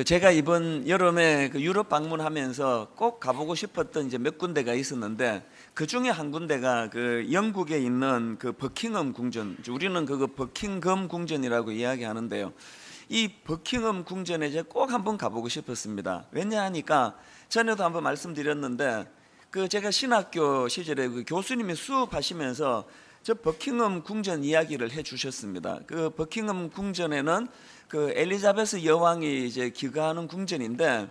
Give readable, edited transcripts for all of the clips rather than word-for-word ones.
제가 이번 여름에 유럽 방문하면서 꼭 가보고 싶었던 이제 몇 군데가 있었는데, 그 중에 한 군데가 영국에 있는 버킹엄 궁전. 우리는 그거 버킹엄 궁전이라고 이야기하는데요. 이 버킹엄 궁전에 이제 꼭 한번 가보고 싶었습니다. 왜냐하니까 전에도 한번 말씀드렸는데, 제가 신학교 시절에 교수님이 수업하시면서 저 버킹엄 궁전 이야기를 해주셨습니다. 그 버킹엄 궁전에는 엘리자베스 여왕이 이제 귀가하는 궁전인데,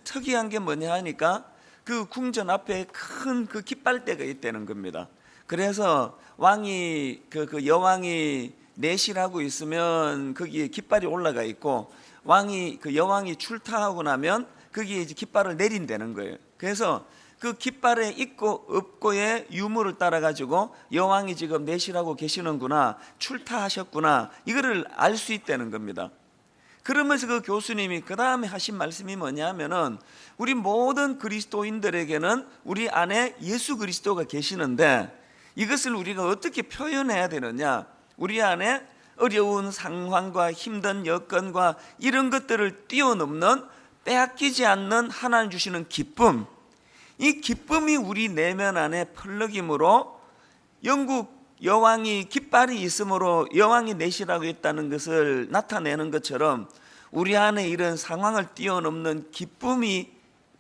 특이한 게 뭐냐 하니까 그 궁전 앞에 큰 깃발대가 있다는 겁니다. 그래서 왕이 여왕이 내실하고 있으면 거기에 깃발이 올라가 있고, 여왕이 출타하고 나면 거기에 이제 깃발을 내린다는 거예요. 그래서 그 깃발에 있고 없고의 유무를 따라 가지고 여왕이 지금 내실하고 계시는구나, 출타하셨구나, 이거를 알 수 있다는 겁니다. 그러면서 그 교수님이 그 다음에 하신 말씀이 뭐냐면은, 우리 모든 그리스도인들에게는 우리 안에 예수 그리스도가 계시는데, 이것을 우리가 어떻게 표현해야 되느냐, 우리 안에 어려운 상황과 힘든 여건과 이런 것들을 뛰어넘는, 빼앗기지 않는 하나님 주시는 기쁨, 이 기쁨이 우리 내면 안에 펄럭임으로, 영국 여왕이 깃발이 있으므로 여왕이 내시라고 했다는 것을 나타내는 것처럼 우리 안에 이런 상황을 뛰어넘는 기쁨이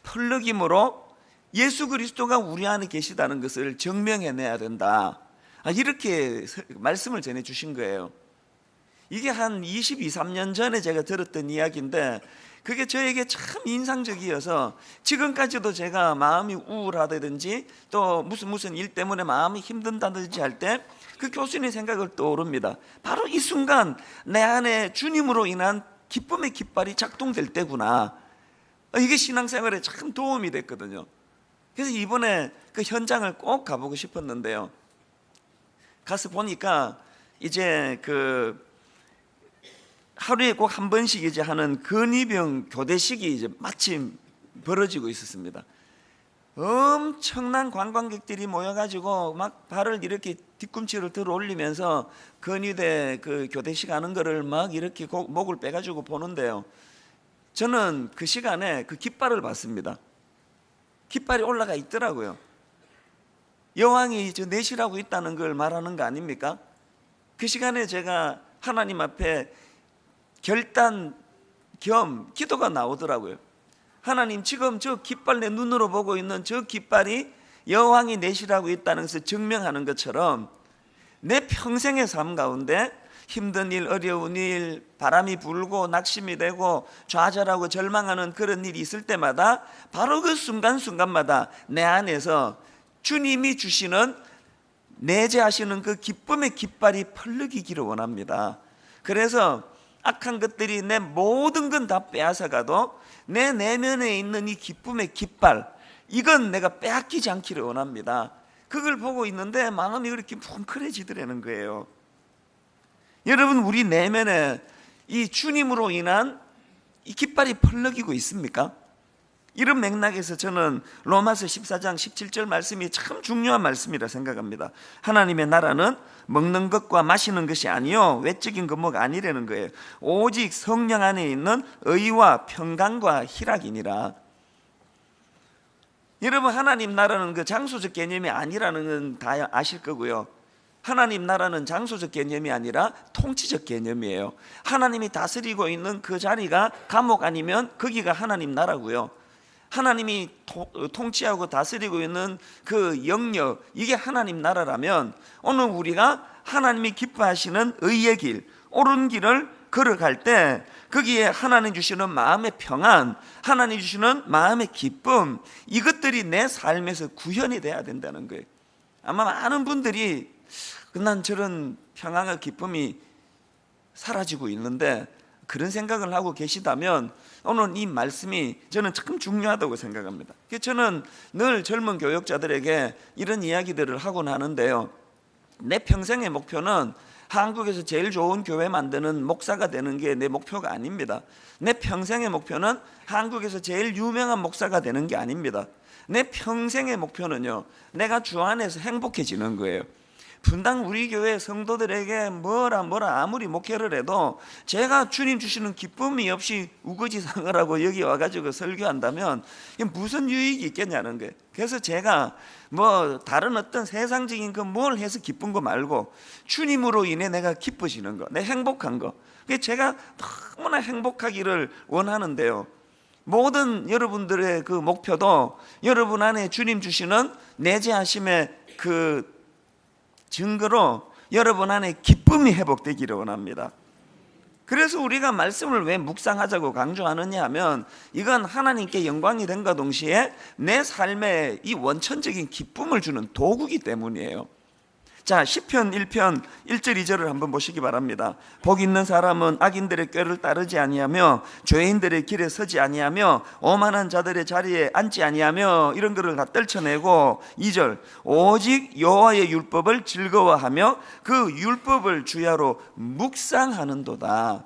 펄럭임으로 예수 그리스도가 우리 안에 계시다는 것을 증명해내야 된다, 이렇게 말씀을 전해 주신 거예요. 이게 한 22, 23년 전에 제가 들었던 이야기인데, 그게 저에게 참 인상적이어서 지금까지도 제가 마음이 우울하다든지 또 무슨 일 때문에 마음이 힘든다든지 할 때 그 교수님 생각을 떠오릅니다. 바로 이 순간 내 안에 주님으로 인한 기쁨의 깃발이 작동될 때구나. 이게 신앙생활에 참 도움이 됐거든요. 그래서 이번에 그 현장을 꼭 가보고 싶었는데요, 가서 보니까 이제 하루에 꼭 한 번씩 이제 하는 근위병 교대식이 이제 마침 벌어지고 있었습니다. 엄청난 관광객들이 모여가지고 막 발을 이렇게 뒤꿈치를 들어 올리면서 근위대 교대식 하는 거를 막 이렇게 목을 빼가지고 보는데요, 저는 그 시간에 그 깃발을 봤습니다. 깃발이 올라가 있더라고요. 여왕이 저 내시라고 있다는 걸 말하는 거 아닙니까? 그 시간에 제가 하나님 앞에 결단 겸 기도가 나오더라고요. 하나님, 지금 저 깃발, 내 눈으로 보고 있는 저 깃발이 여왕이 내시라고 있다는 것을 증명하는 것처럼, 내 평생의 삶 가운데 힘든 일, 어려운 일, 바람이 불고 낙심이 되고 좌절하고 절망하는 그런 일이 있을 때마다 바로 그 순간순간마다 내 안에서 주님이 주시는, 내재하시는 그 기쁨의 깃발이 펄럭이기를 원합니다. 그래서 악한 것들이 내 모든 건 다 빼앗아가도 내 내면에 있는 이 기쁨의 깃발, 이건 내가 빼앗기지 않기를 원합니다. 그걸 보고 있는데 마음이 그렇게 뭉클해지더라는 거예요. 여러분, 우리 내면에 이 주님으로 인한 이 깃발이 펄럭이고 있습니까? 이런 맥락에서 저는 로마서 14장 17절 말씀이 참 중요한 말씀이라 생각합니다. 하나님의 나라는 먹는 것과 마시는 것이 아니요 외적인 것모가 아니라는 거예요. 오직 성령 안에 있는 의와 평강과 희락이니라. 여러분, 하나님 나라는 그 장소적 개념이 아니라는 건 다 아실 거고요. 하나님 나라는 장소적 개념이 아니라 통치적 개념이에요. 하나님이 다스리고 있는 그 자리가 감옥 아니면 거기가 하나님 나라고요. 하나님이 통치하고 다스리고 있는 그 영역, 이게 하나님 나라라면, 오늘 우리가 하나님이 기뻐하시는 의의 길, 옳은 길을 걸어갈 때 거기에 하나님 주시는 마음의 평안, 하나님 주시는 마음의 기쁨, 이것들이 내 삶에서 구현이 돼야 된다는 거예요. 아마 많은 분들이 난 저런 평안과 기쁨이 사라지고 있는데, 그런 생각을 하고 계시다면 오늘 이 말씀이 저는 참 중요하다고 생각합니다. 저는 늘 젊은 교역자들에게 이런 이야기들을 하곤 하는데요, 내 평생의 목표는 한국에서 제일 좋은 교회 만드는 목사가 되는 게 내 목표가 아닙니다. 내 평생의 목표는 한국에서 제일 유명한 목사가 되는 게 아닙니다. 내 평생의 목표는요, 내가 주 안에서 행복해지는 거예요. 분당 우리 교회 성도들에게 뭐라 아무리 목회를 해도 제가 주님 주시는 기쁨이 없이 우거지상을 하고 여기 와가지고 설교한다면 이게 무슨 유익이 있겠냐는 거예요. 그래서 제가 뭐 다른 어떤 세상적인 그 뭘 해서 기쁜 거 말고 주님으로 인해 내가 기뻐지는 거, 내 행복한 거, 그게 제가 너무나 행복하기를 원하는데요. 모든 여러분들의 그 목표도 여러분 안에 주님 주시는 내재하심의 그 증거로 여러분 안에 기쁨이 회복되기를 원합니다. 그래서 우리가 말씀을 왜 묵상하자고 강조하느냐 하면 이건 하나님께 영광이 됨과 동시에 내 삶에 이 원천적인 기쁨을 주는 도구이기 때문이에요. 자, 시편 1편 1절 2절을 한번 보시기 바랍니다. 복 있는 사람은 악인들의 꾀를 따르지 아니하며 죄인들의 길에 서지 아니하며 오만한 자들의 자리에 앉지 아니하며 이런 거를 다 떨쳐내고 2절 오직 여호와의 율법을 즐거워하며 그 율법을 주야로 묵상하는도다.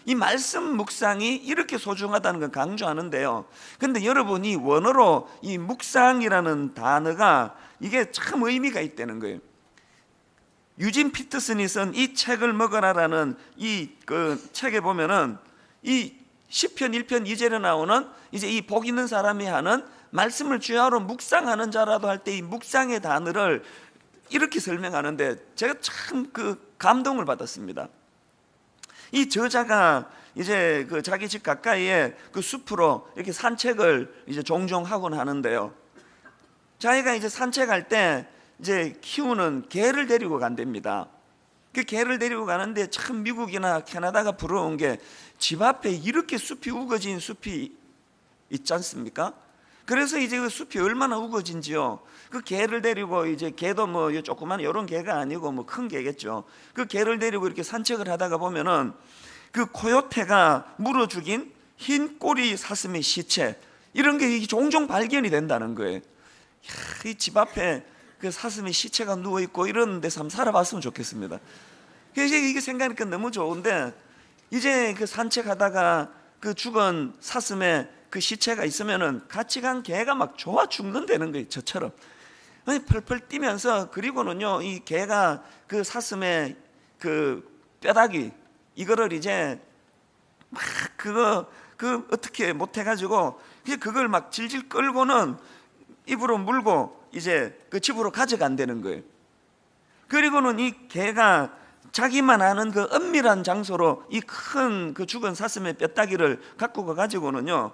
이 말씀 묵상이 이렇게 소중하다는 걸 강조하는데요. 근데 여러분이 원어로 이 묵상이라는 단어가 이게 참 의미가 있다는 거예요. 유진 피터슨이 쓴 이 책을 먹어라라는 이 그 책에 보면은 이 시편 1편 2절에 나오는 이제 이 복 있는 사람이 하는 말씀을 주야로 묵상하는 자라도 할 때 이 묵상의 단어를 이렇게 설명하는데 제가 참 그 감동을 받았습니다. 이 저자가 이제 그 자기 집 가까이에 그 숲으로 이렇게 산책을 이제 종종 하곤 하는데요. 자기가 이제 산책할 때 이제 키우는 개를 데리고 간답니다. 그 개를 데리고 가는데 참 미국이나 캐나다가 부러운 게 집 앞에 이렇게 숲이 우거진 숲이 있지 않습니까? 그래서 이제 그 숲이 얼마나 우거진지요. 그 개를 데리고 이제 개도 뭐 조그만 이런 개가 아니고 뭐 큰 개겠죠. 그 개를 데리고 이렇게 산책을 하다가 보면은 그 코요테가 물어 죽인 흰 꼬리 사슴의 시체 이런 게 종종 발견이 된다는 거예요. 이 집 앞에 그 사슴의 시체가 누워 있고 이런 데서 한번 살아봤으면 좋겠습니다. 그래서 이게 생각하니까 너무 좋은데 이제 그 산책하다가 그 죽은 사슴의 그 시체가 있으면은 같이 간 개가 막 좋아 죽는다는 거예요. 저처럼 펄펄 뛰면서 그리고는요 이 개가 그 사슴의 그 뼈다귀 이거를 이제 막 그거 어떻게 못 해가지고 그걸 막 질질 끌고는 입으로 물고 이제 그 집으로 가져간다는 거예요. 그리고는 이 개가 자기만 아는 그 은밀한 장소로 이 큰 그 죽은 사슴의 뼈다귀를 갖고 가가지고는요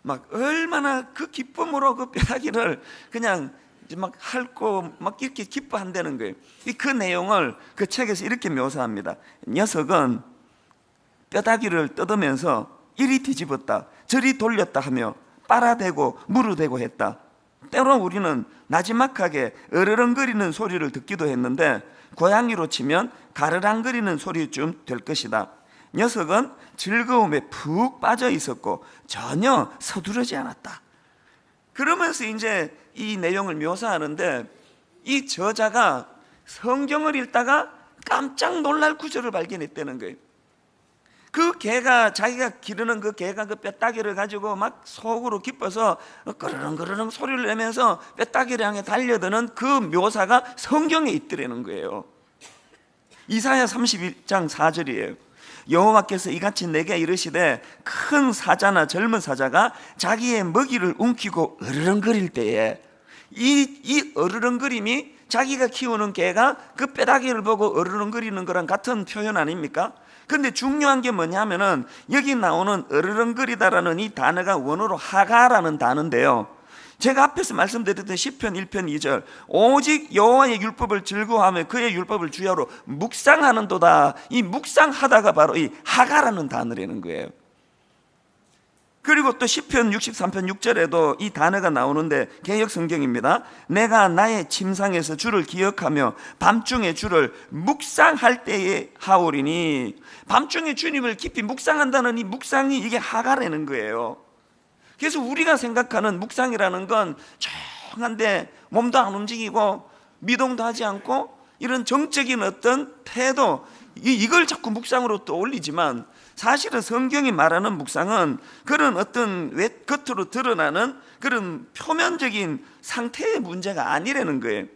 막 얼마나 그 기쁨으로 그 뼈다귀를 그냥 막 핥고 막 이렇게 기뻐한다는 거예요. 그 내용을 그 책에서 이렇게 묘사합니다. 녀석은 뼈다귀를 뜯으면서 이리 뒤집었다 저리 돌렸다 하며 빨아대고 무르대고 했다. 때로 우리는 나지막하게 으르렁거리는 소리를 듣기도 했는데 고양이로 치면 가르랑거리는 소리쯤 될 것이다. 녀석은 즐거움에 푹 빠져 있었고 전혀 서두르지 않았다. 그러면서 이제 이 내용을 묘사하는데 이 저자가 성경을 읽다가 깜짝 놀랄 구절을 발견했다는 거예요. 그 개가 자기가 기르는 그 개가 그 뼈다귀를 가지고 막 속으로 기뻐서 그르릉 소리를 내면서 뼈다귀를 향해 달려드는 그 묘사가 성경에 있더라는 거예요. 이사야 31장 4절이에요. 여호와께서 이같이 내게 이르시되 큰 사자나 젊은 사자가 자기의 먹이를 움키고 으르렁거릴 때에 이 으르렁거림이 자기가 키우는 개가 그 뼈다귀를 보고 으르렁거리는 거랑 같은 표현 아닙니까? 근데 중요한 게 뭐냐면은 여기 나오는 으르렁거리다라는 이 단어가 원어로 하가라는 단어인데요. 제가 앞에서 말씀드렸던 시편 1편 2절 오직 여호와의 율법을 즐거워하며 그의 율법을 주야로 묵상하는도다. 이 묵상하다가 바로 이 하가라는 단어라는 거예요. 그리고 또 시편 63편 6절에도 이 단어가 나오는데 개역 성경입니다. 내가 나의 침상에서 주를 기억하며 밤중에 주를 묵상할 때에 하오리니. 밤중에 주님을 깊이 묵상한다는 이 묵상이 이게 하가라는 거예요. 그래서 우리가 생각하는 묵상이라는 건 조용한데 몸도 안 움직이고 미동도 하지 않고 이런 정적인 어떤 태도 이걸 자꾸 묵상으로 떠올리지만 사실은 성경이 말하는 묵상은 그런 어떤 겉으로 드러나는 그런 표면적인 상태의 문제가 아니라는 거예요.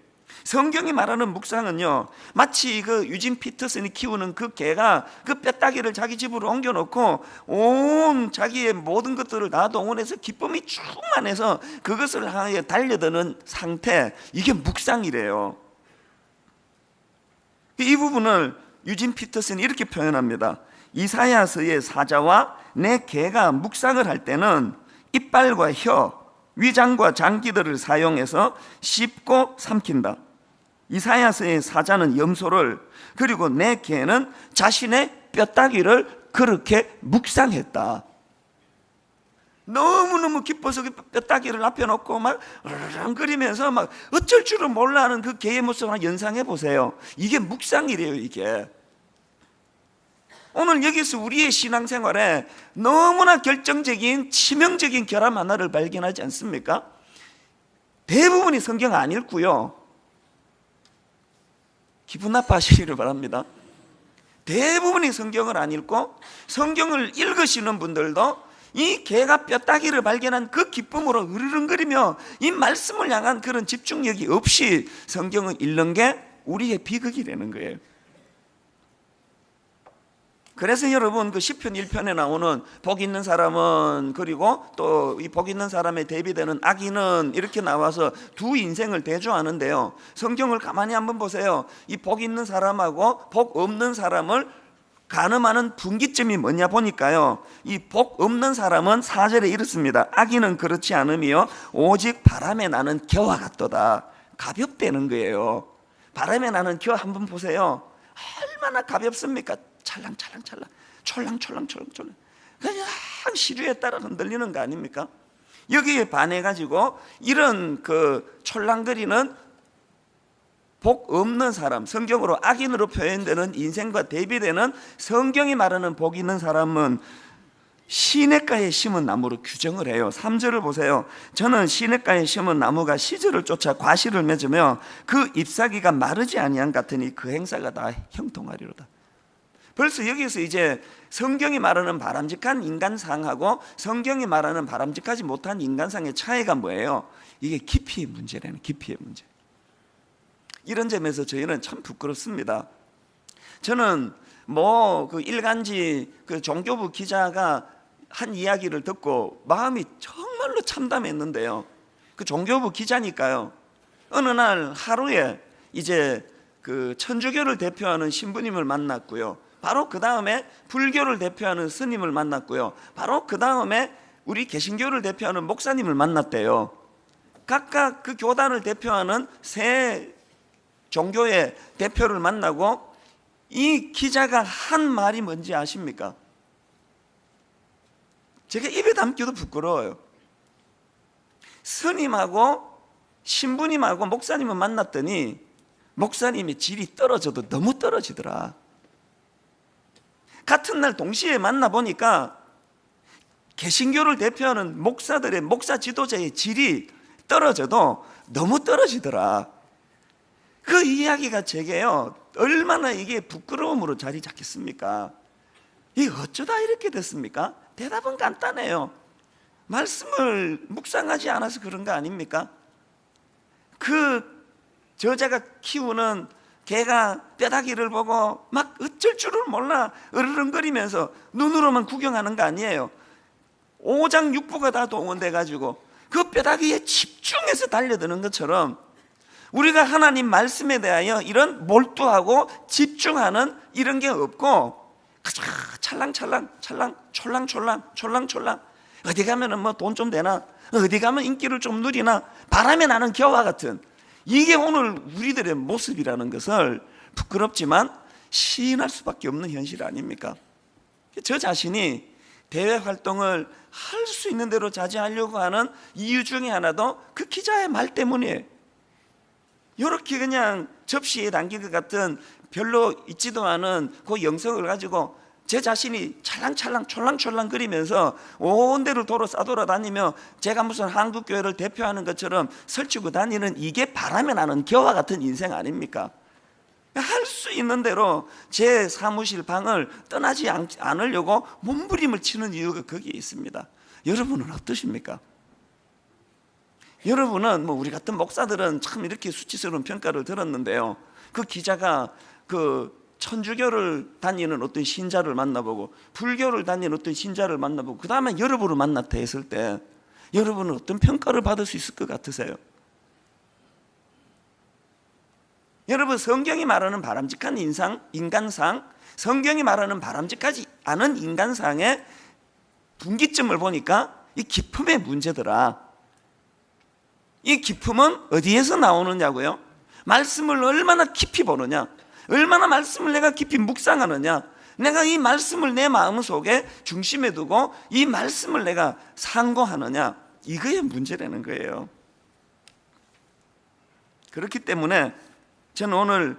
성경이 말하는 묵상은요, 마치 그 유진 피터슨이 키우는 그 개가 그 뼈다귀를 자기 집으로 옮겨놓고 온 자기의 모든 것들을 다 동원해서 기쁨이 충만해서 그것을 향하여 달려드는 상태, 이게 묵상이래요. 이 부분을 유진 피터슨이 이렇게 표현합니다. 이사야서의 사자와 내 개가 묵상을 할 때는 이빨과 혀, 위장과 장기들을 사용해서 씹고 삼킨다. 이사야서의 사자는 염소를, 그리고 내 개는 자신의 뼈다귀를 그렇게 묵상했다. 너무너무 기뻐서 그 뼈다귀를 앞에 놓고 막 으르렁거리면서 막 어쩔 줄을 몰라 하는 그 개의 모습을 연상해 보세요. 이게 묵상이래요. 이게 오늘 여기서 우리의 신앙생활에 너무나 결정적인 치명적인 결함 하나를 발견하지 않습니까? 대부분이 성경 안 읽고요, 기분 나빠하시기를 바랍니다. 대부분이 성경을 안 읽고 성경을 읽으시는 분들도 이 개가 뼈다귀를 발견한 그 기쁨으로 으르렁거리며 이 말씀을 향한 그런 집중력이 없이 성경을 읽는 게 우리의 비극이라는 거예요. 그래서 여러분 그 시편 1편에 나오는 복 있는 사람은, 그리고 또 이 복 있는 사람에 대비되는 악인은, 이렇게 나와서 두 인생을 대조하는데요, 성경을 가만히 한번 보세요. 이 복 있는 사람하고 복 없는 사람을 가늠하는 분기점이 뭐냐 보니까요, 이 복 없는 사람은 4절에 이렇습니다. 악인은 그렇지 않으며 오직 바람에 나는 겨와 같도다. 가볍다는 거예요. 바람에 나는 겨 한번 보세요. 얼마나 가볍습니까? 찰랑찰랑찰랑, 촐랑촐랑촐랑촐랑, 그냥 시류에 따라 흔들리는 거 아닙니까? 여기에 반해가지고 이런 그 촐랑거리는 복 없는 사람, 성경으로 악인으로 표현되는 인생과 대비되는 성경이 말하는 복 있는 사람은 시냇가에 심은 나무로 규정을 해요. 3절을 보세요. 저는 시냇가에 심은 나무가 시절을 쫓아 과실을 맺으며 그 잎사귀가 마르지 아니한 같으니 그 행사가 다 형통하리로다. 벌써 여기서 이제 성경이 말하는 바람직한 인간상하고 성경이 말하는 바람직하지 못한 인간상의 차이가 뭐예요? 이게 깊이의 문제라는, 깊이의 문제. 이런 점에서 저희는 참 부끄럽습니다. 저는 그 일간지 그 종교부 기자가 한 이야기를 듣고 마음이 정말로 참담했는데요, 그 종교부 기자니까요, 어느 날 하루에 이제 그 천주교를 대표하는 신부님을 만났고요, 바로 그 다음에 불교를 대표하는 스님을 만났고요, 바로 그 다음에 우리 개신교를 대표하는 목사님을 만났대요. 각각 그 교단을 대표하는 세 종교의 대표를 만나고 이 기자가 한 말이 뭔지 아십니까? 제가 입에 담기도 부끄러워요. 스님하고 신부님하고 목사님을 만났더니 목사님의 질이 떨어져도 너무 떨어지더라. 같은 날 동시에 만나보니까 개신교를 대표하는 목사들의, 목사 지도자의 질이 떨어져도 너무 떨어지더라. 그 이야기가 제게요, 얼마나 이게 부끄러움으로 자리 잡겠습니까? 이게 어쩌다 이렇게 됐습니까? 대답은 간단해요. 말씀을 묵상하지 않아서 그런 거 아닙니까? 그 저자가 키우는 개가 뼈다귀를 보고 막 어쩔 줄을 몰라 으르렁거리면서 눈으로만 구경하는 거 아니에요. 오장육부가 다 동원돼 가지고 그 뼈다귀에 집중해서 달려드는 것처럼 우리가 하나님 말씀에 대하여 이런 몰두하고 집중하는 이런 게 없고 찰랑찰랑 찰랑 촐랑촐랑 촐랑촐랑, 어디 가면은 뭐 돈 좀 되나, 어디 가면 인기를 좀 누리나, 바람에 나는 겨와 같은, 이게 오늘 우리들의 모습이라는 것을 부끄럽지만 시인할 수밖에 없는 현실 아닙니까? 저 자신이 대외 활동을 할 수 있는 대로 자제하려고 하는 이유 중에 하나도 그 기자의 말 때문이에요. 이렇게 그냥 접시에 담긴 것 같은 별로 있지도 않은 그 영성을 가지고 제 자신이 찰랑찰랑 촐랑촐랑 거리면서 온 데를 도로 싸돌아다니며 제가 무슨 한국교회를 대표하는 것처럼 설치고 다니는, 이게 바람에 나는 겨와 같은 인생 아닙니까? 할 수 있는 대로 제 사무실 방을 떠나지 않으려고 몸부림을 치는 이유가 거기에 있습니다. 여러분은 어떠십니까? 여러분은 우리 같은 목사들은 참 이렇게 수치스러운 평가를 들었는데요, 그 기자가 그 천주교를 다니는 어떤 신자를 만나보고 불교를 다니는 어떤 신자를 만나보고 그 다음에 여러분을 만났다 했을 때 여러분은 어떤 평가를 받을 수 있을 것 같으세요? 여러분, 성경이 말하는 바람직한 인간상, 성경이 말하는 바람직하지 않은 인간상의 분기점을 보니까 이 기품의 문제더라. 이 기품은 어디에서 나오느냐고요? 말씀을 얼마나 깊이 보느냐, 얼마나 말씀을 내가 깊이 묵상하느냐, 내가 이 말씀을 내 마음속에 중심에 두고 이 말씀을 내가 상고하느냐, 이거의 문제라는 거예요. 그렇기 때문에 저는 오늘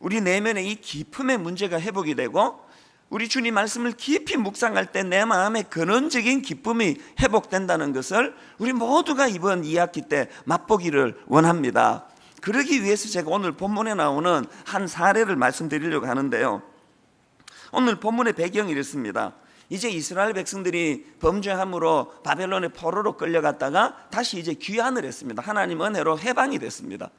우리 내면의 이 기품의 문제가 회복이 되고 우리 주님 말씀을 깊이 묵상할 때 내 마음의 근원적인 기쁨이 회복된다는 것을 우리 모두가 이번 2학기 때 맛보기를 원합니다. 그러기 위해서 제가 오늘 본문에 나오는 한 사례를 말씀드리려고 하는데요, 오늘 본문의 배경이 이렇습니다. 이제 이스라엘 백성들이 범죄함으로 바벨론의 포로로 끌려갔다가 다시 이제 귀환을 했습니다. 하나님 은혜로 해방이 됐습니다.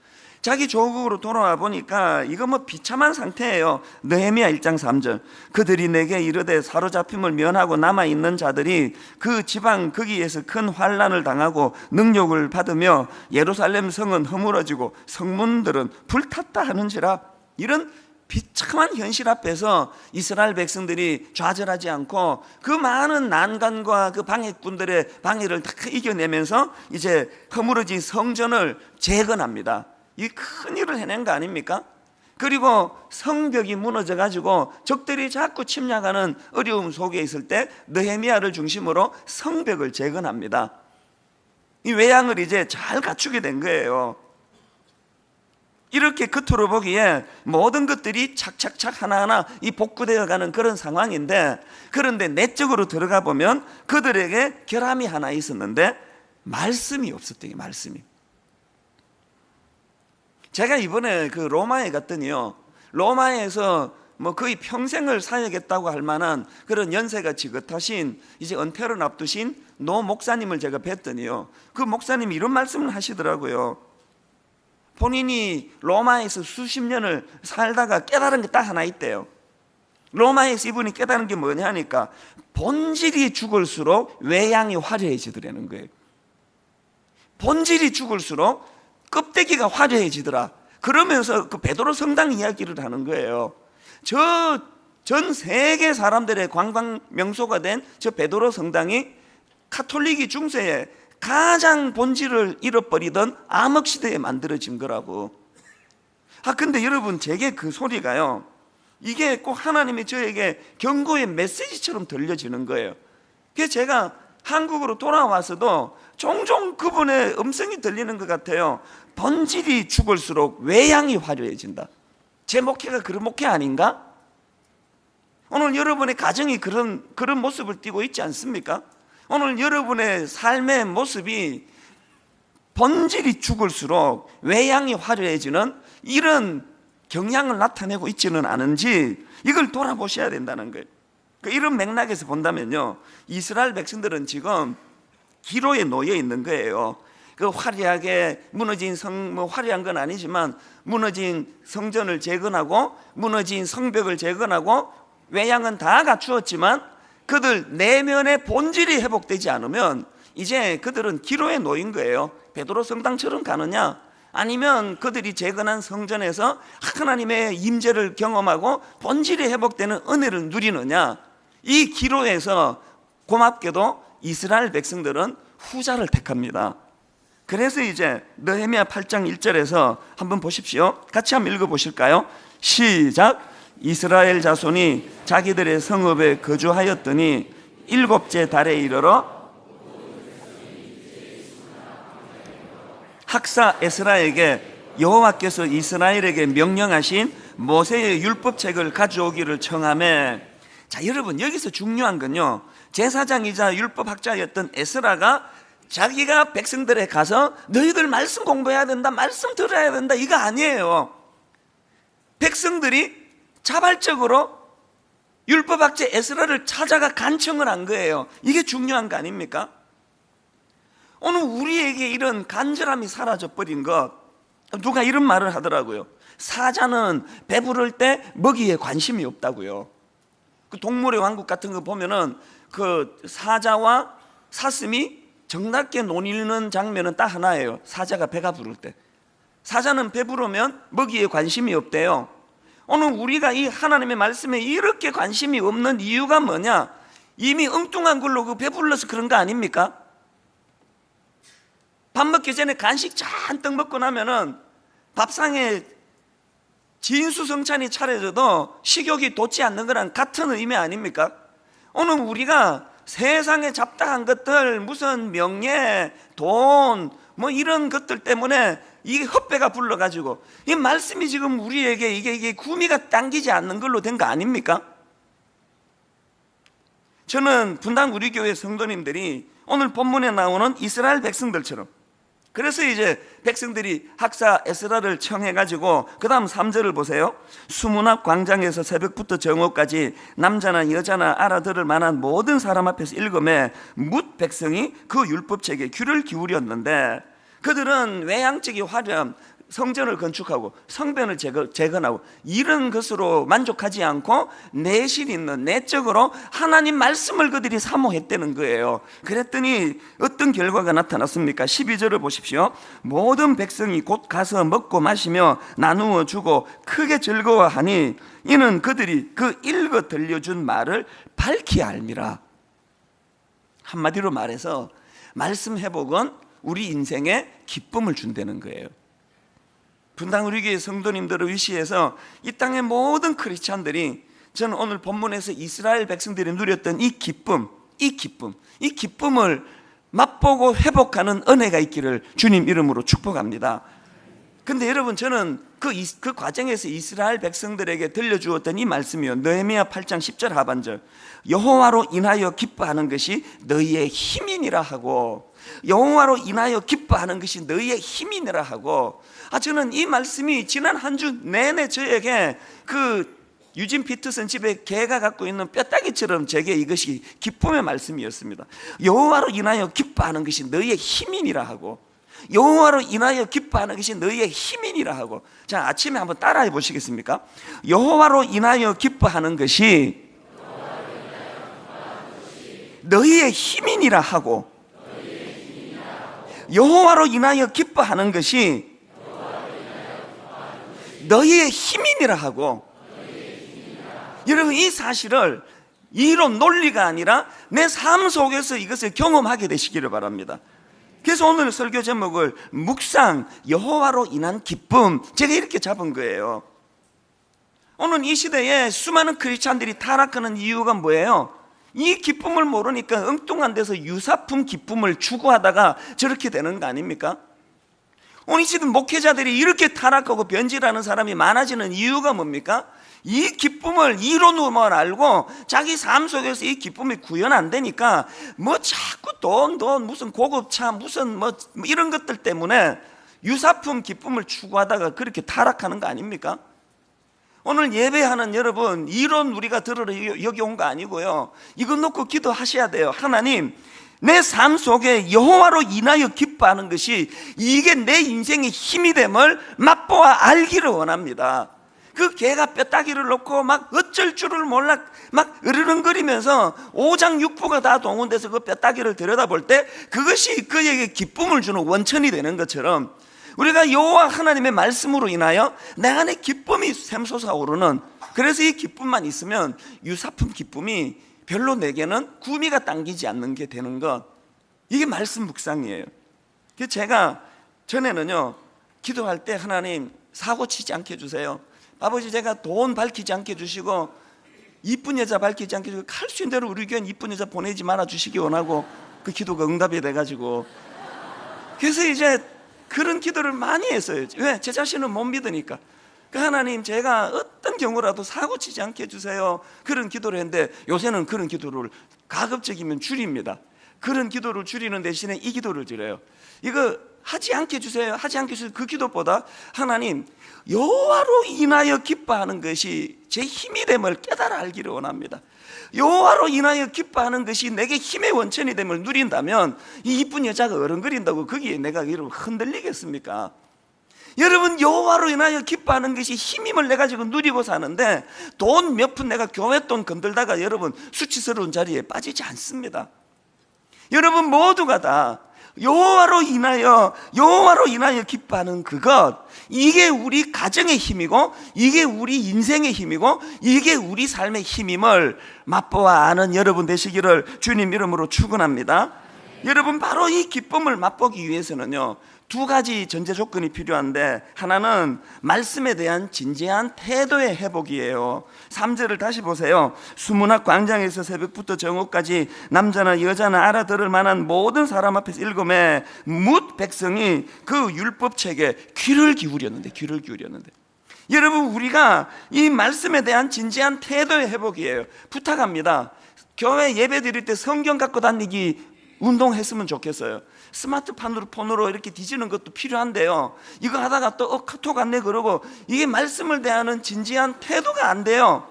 자기 조국으로 돌아와 보니까 이거 비참한 상태예요. 느헤미야 1장 3절, 그들이 내게 이르되 사로잡힘을 면하고 남아있는 자들이 그 지방 거기에서 큰 환난을 당하고 능욕을 받으며 예루살렘 성은 허물어지고 성문들은 불탔다 하는지라. 이런 비참한 현실 앞에서 이스라엘 백성들이 좌절하지 않고 그 많은 난관과 그 방해꾼들의 방해를 다 이겨내면서 이제 허물어진 성전을 재건합니다. 이 큰 일을 해낸 거 아닙니까? 그리고 성벽이 무너져 가지고 적들이 자꾸 침략하는 어려움 속에 있을 때 느헤미야를 중심으로 성벽을 재건합니다. 이 외양을 이제 잘 갖추게 된 거예요. 이렇게 겉으로 보기에 모든 것들이 착착착 하나하나 이 복구되어 가는 그런 상황인데, 그런데 내적으로 들어가 보면 그들에게 결함이 하나 있었는데 말씀이 없었대요. 말씀이. 제가 이번에 그 로마에 갔더니요, 로마에서 거의 평생을 사역했다고 할 만한 그런 연세가 지긋하신 이제 은퇴를 앞두신 노 목사님을 제가 뵀더니요, 그 목사님이 이런 말씀을 하시더라고요. 본인이 로마에서 수십 년을 살다가 깨달은 게 딱 하나 있대요. 로마에서 이분이 깨달은 게 뭐냐 하니까 본질이 죽을수록 외양이 화려해지더라는 거예요. 본질이 죽을수록 껍데기가 화려해지더라. 그러면서 그 베드로 성당 이야기를 하는 거예요. 저 전 세계 사람들의 관광 명소가 된 저 베드로 성당이 카톨릭이 중세에 가장 본질을 잃어버리던 암흑시대에 만들어진 거라고. 근데 여러분, 제게 그 소리가요, 이게 꼭 하나님이 저에게 경고의 메시지처럼 들려지는 거예요. 그래서 제가 한국으로 돌아와서도 종종 그분의 음성이 들리는 것 같아요. 본질이 죽을수록 외양이 화려해진다. 제 목회가 그런 목회 아닌가? 오늘 여러분의 가정이 그런 모습을 띠고 있지 않습니까? 오늘 여러분의 삶의 모습이 본질이 죽을수록 외양이 화려해지는 이런 경향을 나타내고 있지는 않은지 이걸 돌아보셔야 된다는 거예요. 이런 맥락에서 본다면요, 이스라엘 백성들은 지금 기로에 놓여 있는 거예요. 그 화려하게 무너진 화려한 건 아니지만 무너진 성전을 재건하고 무너진 성벽을 재건하고 외양은 다 갖추었지만 그들 내면의 본질이 회복되지 않으면 이제 그들은 기로에 놓인 거예요. 베드로 성당처럼 가느냐, 아니면 그들이 재건한 성전에서 하나님의 임재를 경험하고 본질이 회복되는 은혜를 누리느냐, 이 기로에서 고맙게도 이스라엘 백성들은 후자를 택합니다. 그래서 이제 느헤미야 8장 1절에서 한번 보십시오. 같이 한번 읽어보실까요? 시작. 이스라엘 자손이 자기들의 성읍에 거주하였더니 7째 달에 이르러 학사 에스라에게 여호와께서 이스라엘에게 명령하신 모세의 율법책을 가져오기를 청하매. 자, 여러분, 여기서 중요한 건요, 제사장이자 율법학자였던 에스라가 자기가 백성들에 가서 너희들 말씀 공부해야 된다, 말씀 들어야 된다, 이거 아니에요. 백성들이 자발적으로 율법학자 에스라를 찾아가 간청을 한 거예요. 이게 중요한 거 아닙니까? 오늘 우리에게 이런 간절함이 사라져 버린 것, 누가 이런 말을 하더라고요. 사자는 배부를 때 먹이에 관심이 없다고요. 그 동물의 왕국 같은 거 보면은 그 사자와 사슴이 정답게 논의는 장면은 딱 하나예요. 사자가 배가 부를 때. 사자는 배부르면 먹이에 관심이 없대요. 오늘 우리가 이 하나님의 말씀에 이렇게 관심이 없는 이유가 뭐냐? 이미 엉뚱한 걸로 그 배불러서 그런 거 아닙니까? 밥 먹기 전에 간식 잔뜩 먹고 나면은 밥상에 진수성찬이 차려져도 식욕이 돋지 않는 거랑 같은 의미 아닙니까? 오늘 우리가 세상에 잡다한 것들, 무슨 명예, 돈, 뭐 이런 것들 때문에 이게 헛배가 불러가지고 이 말씀이 지금 우리에게 이게 구미가 당기지 않는 걸로 된 거 아닙니까? 저는 분당 우리 교회 성도님들이 오늘 본문에 나오는 이스라엘 백성들처럼, 그래서 이제 백성들이 학사 에스라를 청해가지고 그 다음 3절을 보세요. 수문 앞 광장에서 새벽부터 정오까지 남자나 여자나 알아들을 만한 모든 사람 앞에서 읽음에 뭇 백성이 그 율법책에 귀를 기울였는데, 그들은 외양적인 화려함, 성전을 건축하고 성변을 재건하고 이런 것으로 만족하지 않고 내실 있는 내적으로 하나님 말씀을 그들이 사모했다는 거예요. 그랬더니 어떤 결과가 나타났습니까? 12절을 보십시오. 모든 백성이 곧 가서 먹고 마시며 나누어 주고 크게 즐거워하니 이는 그들이 그 읽어 들려준 말을 밝히 알미라. 한마디로 말해서 말씀 회복은 우리 인생에 기쁨을 준다는 거예요. 분당 우리 교회 성도님들을 위시해서 이 땅의 모든 크리스찬들이, 저는 오늘 본문에서 이스라엘 백성들이 누렸던 이 기쁨을 맛보고 회복하는 은혜가 있기를 주님 이름으로 축복합니다. 근데 여러분, 저는 그 과정에서 이스라엘 백성들에게 들려주었던 이 말씀이요, 느헤미야 8장 10절 하반절, 여호와로 인하여 기뻐하는 것이 너희의 힘이니라 하고, 여호와로 인하여 기뻐하는 것이 너희의 힘이니라 하고, 저는 이 말씀이 지난 한 주 내내 저에게 그 유진 피터슨 집에 개가 갖고 있는 뼈다귀처럼 제게 이것이 기쁨의 말씀이었습니다. 여호와로 인하여 기뻐하는 것이 너희의 힘이니라 하고, 여호와로 인하여 기뻐하는 것이 너희의 힘이니라 하고. 자, 아침에 한번 따라해 보시겠습니까? 여호와로 인하여 기뻐하는 것이 너희의 힘이니라 하고, 여호와로 인하여 기뻐하는 것이 너희의 힘이니라 하고. 여러분, 이 사실을 이론 논리가 아니라 내 삶 속에서 이것을 경험하게 되시기를 바랍니다. 그래서 오늘 설교 제목을 묵상 여호와로 인한 기쁨, 제가 이렇게 잡은 거예요. 오늘 이 시대에 수많은 크리스찬들이 타락하는 이유가 뭐예요? 이 기쁨을 모르니까 엉뚱한 데서 유사품 기쁨을 추구하다가 저렇게 되는 거 아닙니까? 오늘 이 시대 목회자들이 이렇게 타락하고 변질하는 사람이 많아지는 이유가 뭡니까? 이 기쁨을 이론으로만 알고 자기 삶 속에서 이 기쁨이 구현 안 되니까 뭐 자꾸 돈 무슨 고급차 무슨 뭐 이런 것들 때문에 유사품 기쁨을 추구하다가 그렇게 타락하는 거 아닙니까? 오늘 예배하는 여러분, 이론 우리가 들으러 여기 온 거 아니고요, 이거 놓고 기도하셔야 돼요. 하나님, 내 삶 속에 여호와로 인하여 기뻐하는 것이 이게 내 인생의 힘이 됨을 맛보아 알기를 원합니다. 그 개가 뼈다귀를 놓고 막 어쩔 줄을 몰라 막 으르렁거리면서 오장육부가 다 동원돼서 그 뼈다귀를 들여다볼 때 그것이 그에게 기쁨을 주는 원천이 되는 것처럼, 우리가 여호와 하나님의 말씀으로 인하여 내 안에 기쁨이 샘솟아오르는, 그래서 이 기쁨만 있으면 유사품 기쁨이 별로 내게는 구미가 당기지 않는 게 되는 것, 이게 말씀 묵상이에요. 그래서 제가 전에는요, 기도할 때 하나님 사고 치지 않게 해주세요. 아버지, 제가 돈 밝히지 않게 해주시고 이쁜 여자 밝히지 않게 해주시고 할 수 있는 대로 우리 교회는 이쁜 여자 보내지 말아 주시기 원하고, 그 기도가 응답이 돼가지고, 그래서 이제 그런 기도를 많이 했어요. 왜? 제 자신은 못 믿으니까. 그 하나님, 제가 어떤 경우라도 사고 치지 않게 해주세요, 그런 기도를 했는데 요새는 그런 기도를 가급적이면 줄입니다. 그런 기도를 줄이는 대신에 이 기도를 드려요. 이거 하지 않게 해주세요. 하지 않게 해주세요. 그 기도보다 하나님, 여호와로 인하여 기뻐하는 것이 제 힘이 됨을 깨달아 알기를 원합니다. 여호와로 인하여 기뻐하는 것이 내게 힘의 원천이 됨을 누린다면 이 이쁜 여자가 어른거린다고 거기에 내가 여러분 흔들리겠습니까? 여러분, 여호와로 인하여 기뻐하는 것이 힘임을 내가 지금 누리고 사는데 돈 몇 푼 내가 교회 돈 건들다가 여러분 수치스러운 자리에 빠지지 않습니다. 여러분 모두가 다 여호와로 인하여 기뻐하는 그것, 이게 우리 가정의 힘이고 이게 우리 인생의 힘이고 이게 우리 삶의 힘임을 맛보아 아는 여러분 되시기를 주님 이름으로 축원합니다. 여러분, 바로 이 기쁨을 맛보기 위해서는요, 두 가지 전제 조건이 필요한데, 하나는 말씀에 대한 진지한 태도의 회복이에요. 3절을 다시 보세요. 수문학 광장에서 새벽부터 정오까지 남자나 여자나 알아들을 만한 모든 사람 앞에서 읽음에 뭇 백성이 그 율법책에 귀를 기울였는데 여러분, 우리가 이 말씀에 대한 진지한 태도의 회복이에요. 부탁합니다. 교회 예배 드릴 때 성경 갖고 다니기 운동했으면 좋겠어요. 스마트폰으로 이렇게 뒤지는 것도 필요한데요, 이거 하다가 또 카톡 안내 그러고 이게 말씀을 대하는 진지한 태도가 안 돼요.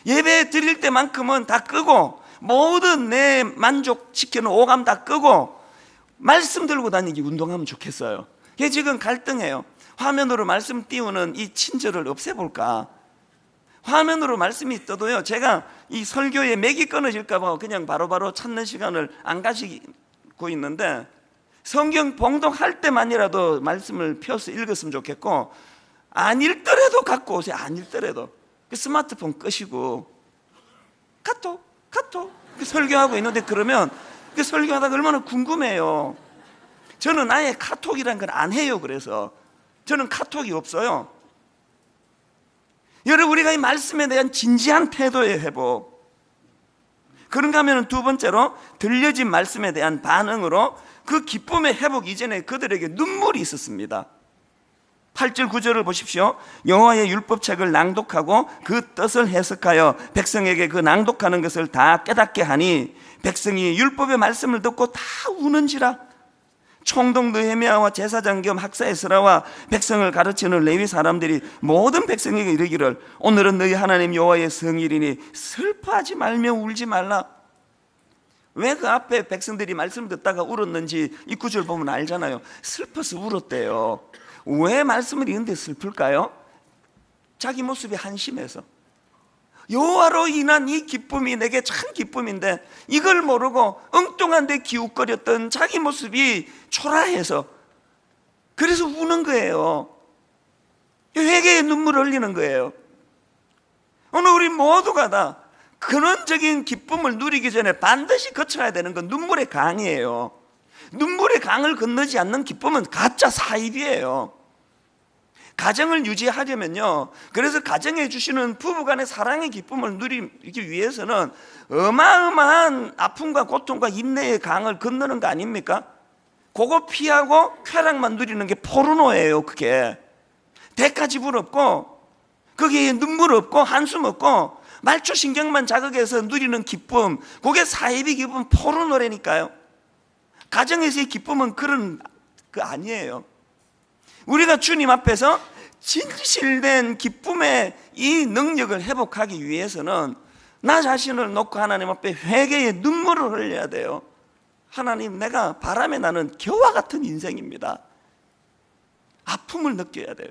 예배 드릴 때만큼은 다 끄고 모든 내 만족시키는 오감 다 끄고 말씀 들고 다니기 운동하면 좋겠어요. 이게 지금 갈등해요. 화면으로 말씀 띄우는 이 친절을 없애볼까? 화면으로 말씀이 떠도요, 제가 이 설교에 맥이 끊어질까 봐 그냥 바로바로 찾는 시간을 안 가지고 있는데, 성경 봉독할 때만이라도 말씀을 펴서 읽었으면 좋겠고, 안 읽더라도 갖고 오세요. 안 읽더라도 그 스마트폰 끄시고 카톡 그 설교하고 있는데, 그러면 그 설교하다가 얼마나 궁금해요. 저는 아예 카톡이란 걸 안 해요. 그래서 저는 카톡이 없어요. 여러분, 우리가 이 말씀에 대한 진지한 태도의 회복, 그런가 하면 두 번째로 들려진 말씀에 대한 반응으로 그 기쁨의 회복 이전에 그들에게 눈물이 있었습니다. 8절 9절을 보십시오. 여호와의 율법책을 낭독하고 그 뜻을 해석하여 백성에게 그 낭독하는 것을 다 깨닫게 하니 백성이 율법의 말씀을 듣고 다 우는지라. 총독 느헤미야와 제사장 겸 학사 에스라와 백성을 가르치는 레위 사람들이 모든 백성에게 이르기를, 오늘은 너희 하나님 여호와의 성일이니 슬퍼하지 말며 울지 말라. 왜 그 앞에 백성들이 말씀을 듣다가 울었는지 이 구절 보면 알잖아요. 슬퍼서 울었대요. 왜 말씀을 읽는데 슬플까요? 자기 모습이 한심해서. 여호와로 인한 이 기쁨이 내게 참 기쁨인데 이걸 모르고 엉뚱한 데 기웃거렸던 자기 모습이 초라해서, 그래서 우는 거예요. 회개의 눈물을 흘리는 거예요. 오늘 우리 모두가 다 근원적인 기쁨을 누리기 전에 반드시 거쳐야 되는 건 눈물의 강이에요. 눈물의 강을 건너지 않는 기쁨은 가짜 사입이에요. 가정을 유지하려면요, 그래서 가정에 주시는 부부간의 사랑의 기쁨을 누리기 위해서는 어마어마한 아픔과 고통과 인내의 강을 건너는 거 아닙니까? 그거 피하고 쾌락만 누리는 게 포르노예요. 그게 대가 지불 없고 거기에 눈물 없고 한숨 없고 말초신경만 자극해서 누리는 기쁨, 그게 사이비 기쁨, 포르노라니까요. 가정에서의 기쁨은 그런 거 아니에요. 우리가 주님 앞에서 진실된 기쁨의 이 능력을 회복하기 위해서는 나 자신을 놓고 하나님 앞에 회개의 눈물을 흘려야 돼요. 하나님, 내가 바람에 나는 겨와 같은 인생입니다. 아픔을 느껴야 돼요.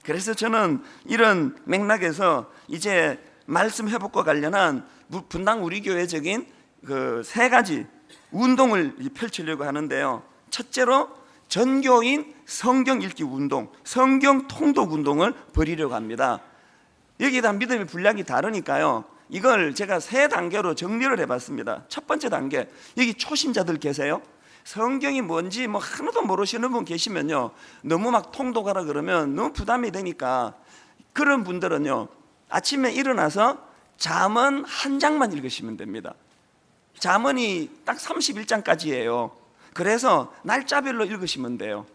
그래서 저는 이런 맥락에서 이제 말씀 회복과 관련한 분당 우리 교회적인 그 세 가지 운동을 펼치려고 하는데요. 첫째로 전교인 성경 읽기 운동, 성경 통독 운동을 벌이려고 합니다. 여기다 믿음의 분량이 다르니까요, 이걸 제가 세 단계로 정리를 해봤습니다. 첫 번째 단계, 여기 초신자들 계세요? 성경이 뭔지 뭐 하나도 모르시는 분 계시면요, 너무 막 통독하라 그러면 너무 부담이 되니까 그런 분들은요, 아침에 일어나서 잠언 한 장만 읽으시면 됩니다. 잠언이 딱 31장까지예요. 그래서 날짜별로 읽으시면 돼요.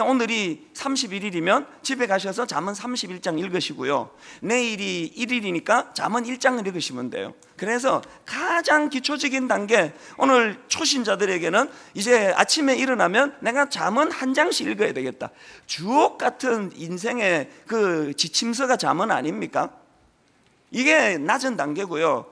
오늘이 31일이면 집에 가셔서 잠언 31장 읽으시고요, 내일이 1일이니까 잠언 1장을 읽으시면 돼요. 그래서 가장 기초적인 단계, 오늘 초신자들에게는 이제 아침에 일어나면 내가 잠언 한 장씩 읽어야 되겠다. 주옥 같은 인생의 그 지침서가 잠언 아닙니까? 이게 낮은 단계고요.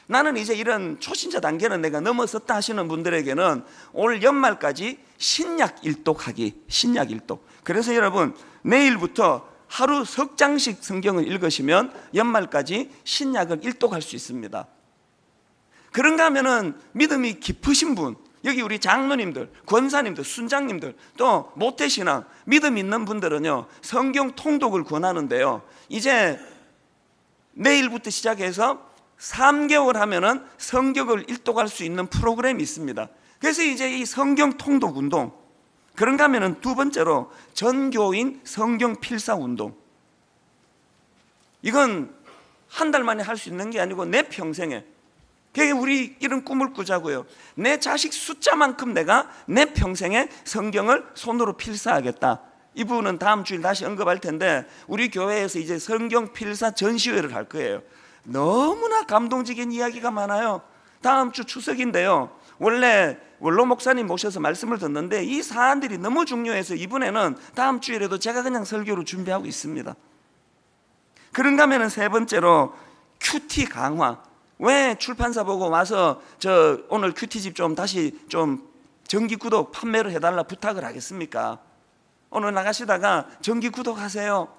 나는 이제 이런 초신자 단계는 내가 넘어섰다 하시는 분들에게는 올 연말까지 신약 일독하기, 신약 일독. 그래서 여러분, 내일부터 하루 석 장씩 성경을 읽으시면 연말까지 신약을 일독할 수 있습니다. 그런가 하면은 믿음이 깊으신 분, 여기 우리 장로님들, 권사님들, 순장님들, 또 모태신앙 믿음 있는 분들은요, 성경 통독을 권하는데요, 이제 내일부터 시작해서 3개월 하면은 성경을 일독할 수 있는 프로그램이 있습니다. 그래서 이제 이 성경 통독 운동, 그런가 하면은 두 번째로 전교인 성경 필사 운동. 이건 한 달 만에 할 수 있는 게 아니고 내 평생에, 그게 우리 이런 꿈을 꾸자고요. 내 자식 숫자만큼 내가 내 평생에 성경을 손으로 필사하겠다. 이 부분은 다음 주일 다시 언급할 텐데, 우리 교회에서 이제 성경 필사 전시회를 할 거예요. 너무나 감동적인 이야기가 많아요. 다음 주 추석인데요, 원래 원로 목사님 모셔서 말씀을 듣는데 이 사안들이 너무 중요해서 이번에는 다음 주일에도 제가 그냥 설교로 준비하고 있습니다. 그런가 하면 세 번째로 큐티 강화. 왜 출판사 보고 와서 저 오늘 큐티집 좀 다시 좀 정기 구독 판매를 해달라 부탁을 하겠습니까? 오늘 나가시다가 정기 구독하세요.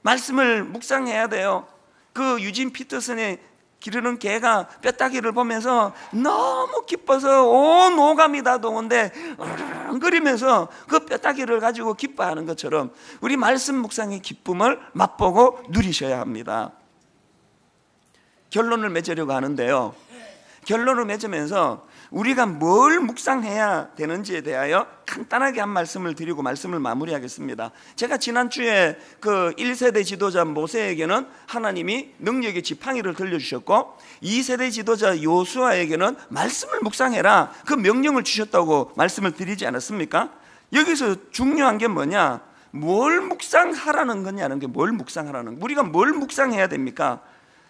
말씀을 묵상해야 돼요. 그 유진 피터슨의 기르는 개가 뼈다귀를 보면서 너무 기뻐서 온 오감이 다 동원돼 으르렁거리면서 그 뼈다귀를 가지고 기뻐하는 것처럼 우리 말씀 묵상의 기쁨을 맛보고 누리셔야 합니다. 결론을 맺으려고 하는데요, 결론을 맺으면서 우리가 뭘 묵상해야 되는지에 대하여 간단하게 한 말씀을 드리고 말씀을 마무리하겠습니다. 제가 지난주에 그 1세대 지도자 모세에게는 하나님이 능력의 지팡이를 들려주셨고 2세대 지도자 요수아에게는 말씀을 묵상해라, 그 명령을 주셨다고 말씀을 드리지 않았습니까? 여기서 중요한 게 뭐냐, 뭘 묵상하라는 거냐는 게, 뭘 묵상하라는, 우리가 뭘 묵상해야 됩니까?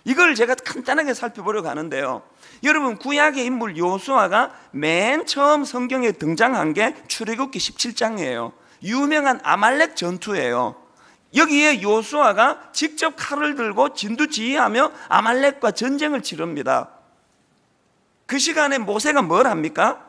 이걸 제가 간단하게 살펴보려고 하는데요, 여러분, 구약의 인물 요수아가 맨 처음 성경에 등장한 게 출애굽기 17장이에요. 유명한 아말렉 전투예요. 여기에 요수아가 직접 칼을 들고 진두지휘하며 아말렉과 전쟁을 치릅니다. 그 시간에 모세가 뭘 합니까?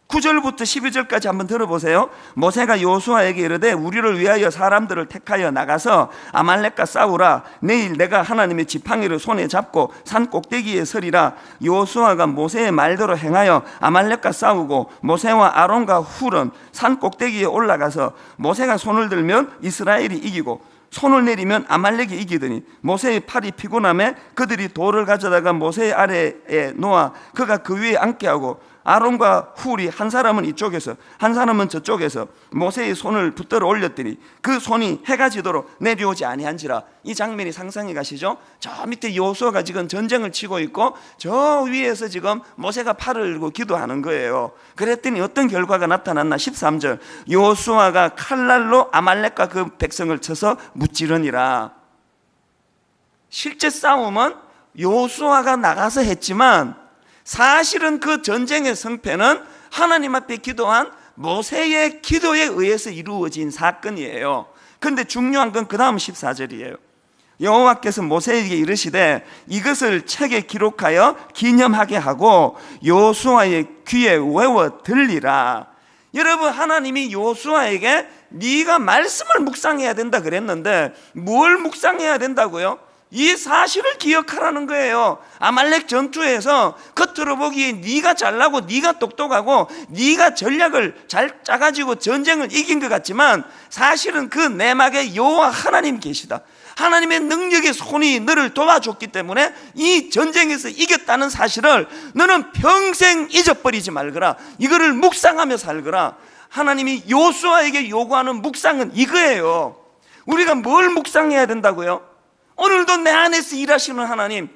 9절부터 12절까지 한번 들어보세요. 모세가 요수아에게 이르되 우리를 위하여 사람들을 택하여 나가서 아말렉과 싸우라. 내일 내가 하나님의 지팡이를 손에 잡고 산 꼭대기에 서리라. 요수아가 모세의 말대로 행하여 아말렉과 싸우고 모세와 아론과 훌은 산 꼭대기에 올라가서 모세가 손을 들면 이스라엘이 이기고 손을 내리면 아말렉이 이기더니 모세의 팔이 피곤함에 그들이 돌을 가져다가 모세의 아래에 놓아 그가 그 위에 앉게 하고 아론과 훌이 한 사람은 이쪽에서 한 사람은 저쪽에서 모세의 손을 붙들어 올렸더니 그 손이 해가 지도록 내려오지 아니한지라. 이 장면이 상상이 가시죠? 저 밑에 요수아가 지금 전쟁을 치고 있고 저 위에서 지금 모세가 팔을 들고 기도하는 거예요. 그랬더니 어떤 결과가 나타났나? 13절, 요수아가 칼날로 아말렉과 그 백성을 쳐서 무찌르니라. 실제 싸움은 요수아가 나가서 했지만 사실은 그 전쟁의 성패는 하나님 앞에 기도한 모세의 기도에 의해서 이루어진 사건이에요. 그런데 중요한 건 그 다음 14절이에요. 여호와께서 모세에게 이르시되 이것을 책에 기록하여 기념하게 하고 요수아의 귀에 외워 들리라. 여러분, 하나님이 요수아에게 네가 말씀을 묵상해야 된다 그랬는데 뭘 묵상해야 된다고요? 이 사실을 기억하라는 거예요. 아말렉 전투에서 겉으로 보기에 네가 잘나고 네가 똑똑하고 네가 전략을 잘 짜가지고 전쟁을 이긴 것 같지만 사실은 그 내막에 여호와 하나님 계시다. 하나님의 능력의 손이 너를 도와줬기 때문에 이 전쟁에서 이겼다는 사실을 너는 평생 잊어버리지 말거라. 이거를 묵상하며 살거라. 하나님이 요수아에게 요구하는 묵상은 이거예요. 우리가 뭘 묵상해야 된다고요? 오늘도 내 안에서 일하시는 하나님,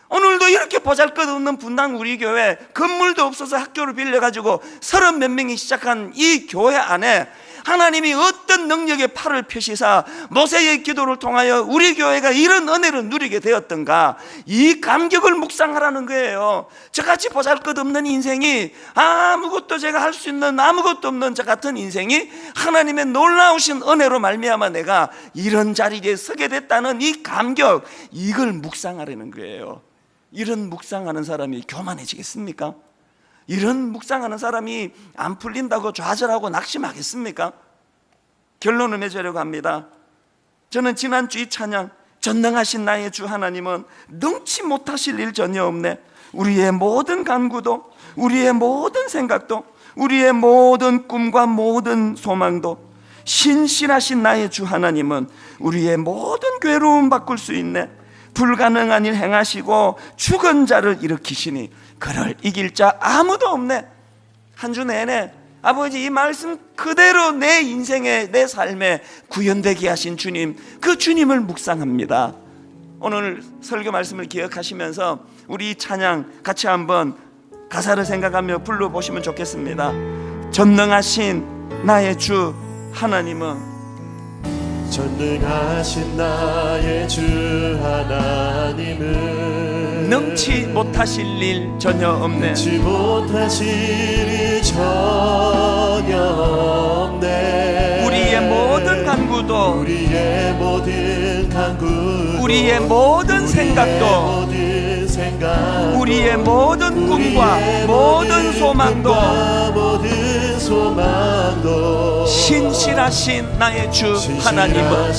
오늘도 이렇게 보잘것없는 분당 우리 교회 건물도 없어서 학교를 빌려가지고 30몇 명이 시작한 이 교회 안에 하나님이 어떤 능력의 팔을 펴시사 모세의 기도를 통하여 우리 교회가 이런 은혜를 누리게 되었던가, 이 감격을 묵상하라는 거예요. 저같이 보잘것없는 인생이, 아무것도 제가 할 수 있는 아무것도 없는 저 같은 인생이 하나님의 놀라우신 은혜로 말미암아 내가 이런 자리에 서게 됐다는 이 감격, 이걸 묵상하라는 거예요. 이런 묵상하는 사람이 교만해지겠습니까? 이런 묵상하는 사람이 안 풀린다고 좌절하고 낙심하겠습니까? 결론을 맺으려고 합니다. 저는 지난주 이 찬양, 전능하신 나의 주 하나님은 능치 못하실 일 전혀 없네. 우리의 모든 간구도, 우리의 모든 생각도, 우리의 모든 꿈과 모든 소망도, 신실하신 나의 주 하나님은 우리의 모든 괴로움 바꿀 수 있네. 불가능한 일 행하시고 죽은 자를 일으키시니 그를 이길 자 아무도 없네. 한 주 내내 아버지 이 말씀 그대로 내 인생에, 내 삶에 구현되게 하신 주님, 그 주님을 묵상합니다. 오늘 설교 말씀을 기억하시면서 우리 이 찬양 같이 한번 가사를 생각하며 불러보시면 좋겠습니다. 전능하신 나의 주 하나님은, 전능하신 나의 주 하나님은 능치 못하실 일 전혀 없네. 능치 못하실 일 전혀 없네. 우리의 모든 간구도, 우리의 모든 간구, 우리의 모든 생각도, 우리의 모든 꿈과 모든 소망도 신실하신 나의 주 하나님은,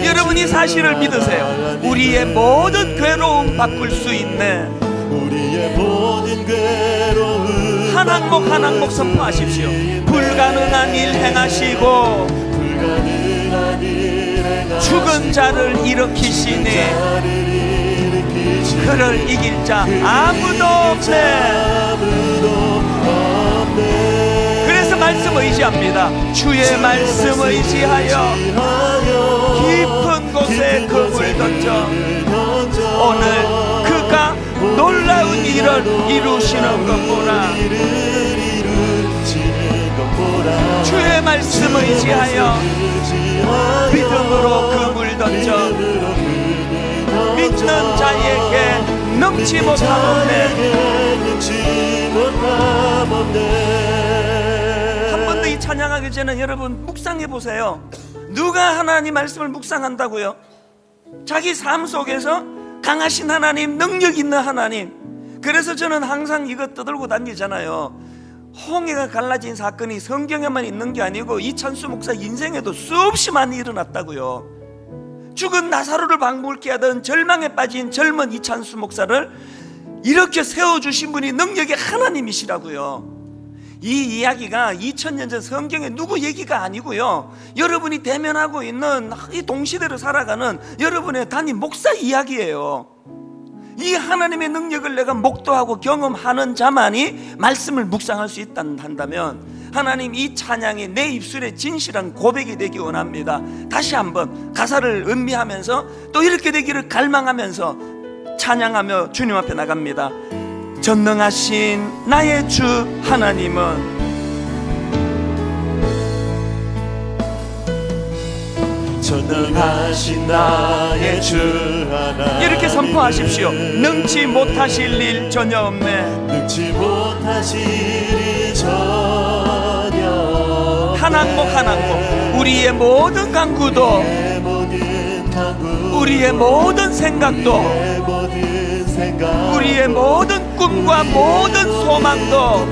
여러분 이 사실을 믿으세요. 우리의 모든 괴로움 바꿀 수 있네. 우리의 모든 괴로움 한 항목 한 항목 선포하십시오. 불가능한 일 행하시고 죽은 자를 일으키시니 그를 이길 자 아무도 없네. 그래서 말씀 의지합니다. 주의 말씀 의지하여 깊은 곳에 그물 던져 오늘 그가 놀라운 일을 이루시는 것 보라. 주의 말씀 의지하여 믿음으로 그물 던져 믿는 자에게 능치 못함없네. 한 번 더 이 찬양하기 전에 여러분 묵상해 보세요. 누가 하나님 말씀을 묵상한다고요? 자기 삶 속에서 강하신 하나님, 능력 있는 하나님. 그래서 저는 항상 이거 떠들고 다니잖아요. 홍해가 갈라진 사건이 성경에만 있는 게 아니고 이찬수 목사 인생에도 수없이 많이 일어났다고요. 죽은 나사로를 방불케 하던 절망에 빠진 젊은 이찬수 목사를 이렇게 세워주신 분이 능력의 하나님이시라고요. 이 이야기가 2000년 전 성경의 누구 얘기가 아니고요, 여러분이 대면하고 있는 이 동시대를 살아가는 여러분의 담임 목사 이야기예요. 이 하나님의 능력을 내가 목도하고 경험하는 자만이 말씀을 묵상할 수 한다면 하나님, 이 찬양이 내 입술에 진실한 고백이 되기 원합니다. 다시 한번 가사를 음미하면서 또 이렇게 되기를 갈망하면서 찬양하며 주님 앞에 나갑니다. 전능하신 나의 주 하나님은 전능하신 나의 주 하나님, 이렇게 선포하십시오. 능치 못하실 일 전혀 없네. 능치 못하실 일 전혀 없네. 한 항목 한 항목, 우리의 모든 간구도, 우리의 모든 생각도, 우리의 모든 꿈과 모든 소망도,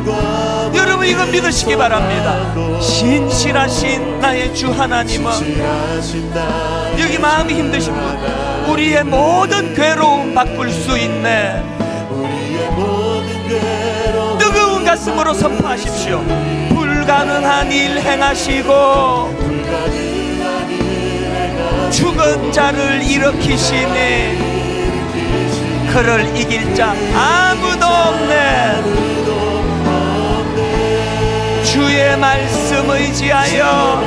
여러분 이거 믿으시기 바랍니다. 신실하신 나의 주 하나님은, 여기 마음이 힘드신 분, 우리의 모든 괴로움 바꿀 수 있네. 뜨거운 가슴으로 선포하십시오. 불가능한 일 행하시고 죽은 자를 일으키시니 그를 이길 자 아무도 없네. 주의 말씀 의지하여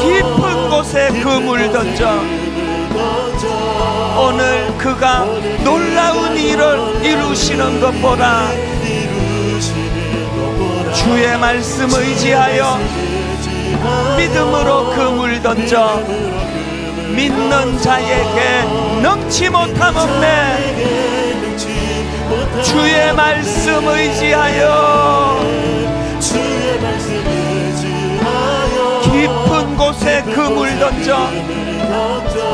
깊은 곳에 그물 던져 오늘 그가 놀라운 일을 이루시는 것 보라. 주의 말씀 의지하여 믿음으로 그물 던져 믿는 자에게 넘치 못함 없네. 주의 말씀 의지하여 깊은 곳에 그물 던져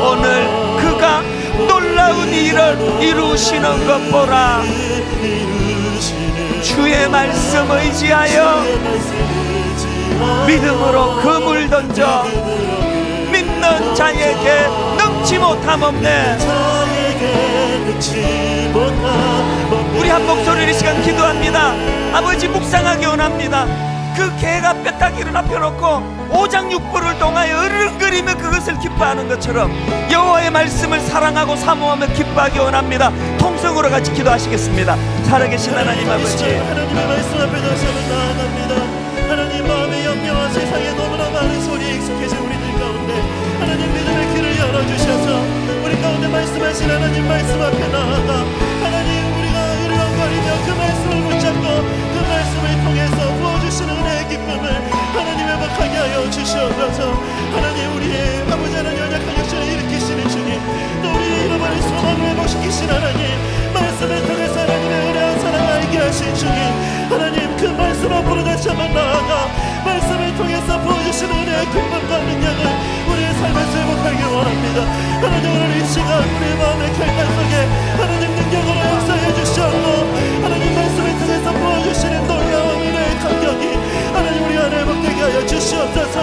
오늘 그가 놀라운 일을 이루시는 것 보라. 주의 말씀 의지하여 믿음으로 그물 던져 믿는 자에게 넘치 못함 없네. 우리 한 목소리로 이 시간 기도합니다. 아버지, 묵상하기 원합니다. 그 개가 뼈다귀를 납혀놓고 오장육부를 통하여 으르렁거리며 그것을 기뻐하는 것처럼 여호와의 말씀을 사랑하고 사모하며 기뻐하기 원합니다. 통성으로 같이 기도하시겠습니다. 살아계신 하나님 아버지, 하나님의 말씀 앞에 다시 한번 나아갑니다. 하나님 마음의 영명한 세상에 너무나 많은 소리에 익숙해진 우리들 가운데 하나님 믿음의 귀를 열어주셔서 우리 가운데 말씀하신 하나님 말씀 앞에 나아가 하나님 우리가 으르렁거리며 그 말씀을 붙잡고 그 말씀을 통해서 부어주시는 은혜의 기쁨을 하나님 회복하게 하여 주시옵소서. 하나님 우리의 아버지 하나님 연약한 역사를 일으키시는 주님, 또 우리의 잃어버린 소망을 회복시키신 하나님, 말씀을 통해서 하나님의 은혜와 사랑을 알게 하신 주님, 하나님 그 말씀 앞으로 다시 한번 나아가 말씀을 통해서 부어주시는 은혜의 기쁨과 능력을 우리의 삶에서 회복하기 원합니다. 하나님 오늘 이 시간 우리의 마음의 결단 속에 하나님 능력으로 역사해 주시옵고 하나님 말씀을 통해서 부어주시는 놀라운 은혜의 감격이 하나님 우리 안에 회복되게 하여 주시옵소서.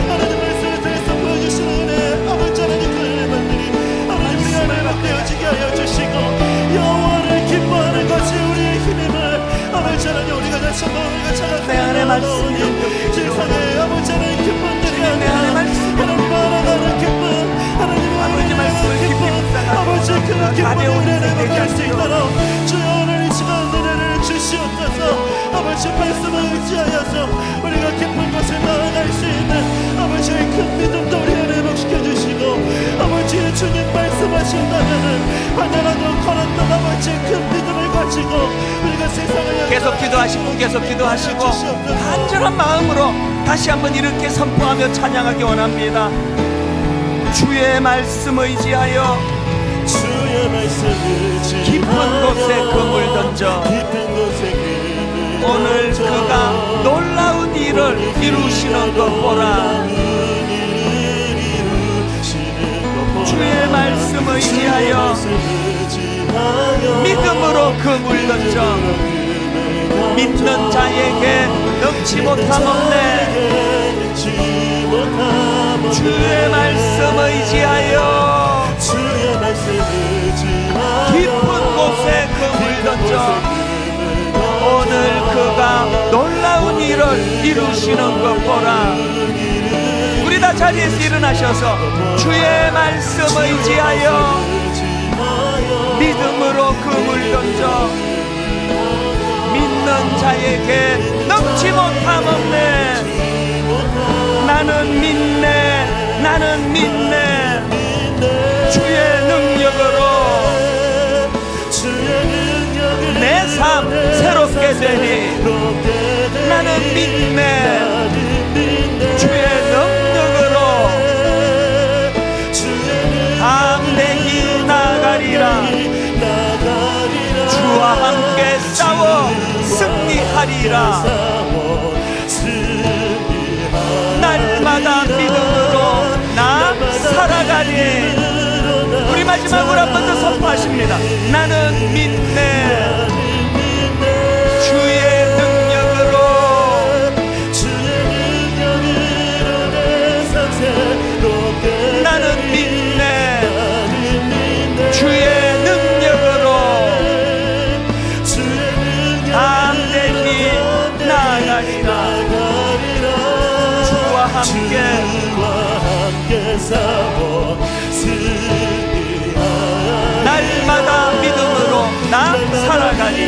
하나님 말씀을 통해서 부어주시는 은혜 아버지 하나님 그 은혜만들이 하나님 우리 안에 회복되어지게 하여 주시고 영원을 기뻐하는 것이 우리의 힘임을 아버지 하나님 우리가 다시 한번 우리가 찾아가오니 세상에 아버지 하나님 기쁨들이 아니라 하나님 알아가는 기쁨 하나님의 아버지 말씀을 깊이 묵상하고 아버지 그 기쁨의 가벼운 은혜를 인생 되게 회복할 수 하시도록 있도록 주여 오늘 이 시간 은혜를 주시옵소서. 아버지 말씀을 의지하여서 우리가 깊은 곳에 나아갈 수 있는 아버지의 큰 믿음도 우리 안에 회복시켜 주시고 아버지의 주님 말씀하신다면은 하나라도 걸었던 아버지의 큰 믿음을 가지고 우리가 세상을 계속 기도하시고 계속 기도하시고 간절한 마음으로 다시 한번 이렇게 선포하며 찬양하기 원합니다. 주의 말씀 의지하여 주의 말씀 의지하여 깊은 곳에 그물 던져 깊은 곳에 그물 오늘 던져 그가 놀라운 일을 이루시는 것 보라. 주의 말씀 의지하여 믿음으로 그물 던져 믿는 자에게 넘치 못함 없네. 주의 말씀 의지하여 깊은 곳에 그물 던져 오늘 그가 놀라운 일을 이루시는 것 보라. 우리 다 자리에서 일어나셔서 주의 말씀 의지하여 믿음으로 그물 던져 믿는 자에게 넘치 못함 없네. 나는 믿네, 나는 믿네. 주의 능력으로 내 삶 새롭게 되니 나는 믿네. 주의 능력으로 담대히 나가리라. 주와 함께 싸워 승리하리라. 날마다 믿음으로 나 살아가리. 우리 마지막으로 한 번 더 선포하십니다. 나는 믿네. 주의 능력으로 나는 믿네. 주의 능력으로 담대히 나가리라. 주와 함께 싸워 날마다 믿음으로 나 살아가리.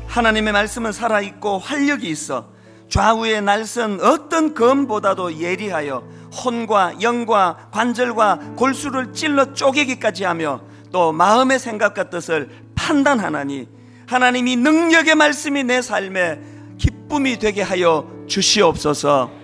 하나님의 말씀은 살아있고 활력이 있어 좌우의 날선 어떤 검보다도 예리하여 혼과 영과 관절과 골수를 찔러 쪼개기까지 하며 또 마음의 생각과 뜻을 판단하나니 하나님이 능력의 말씀이 내 삶에 기쁨이 되게 하여 주시옵소서.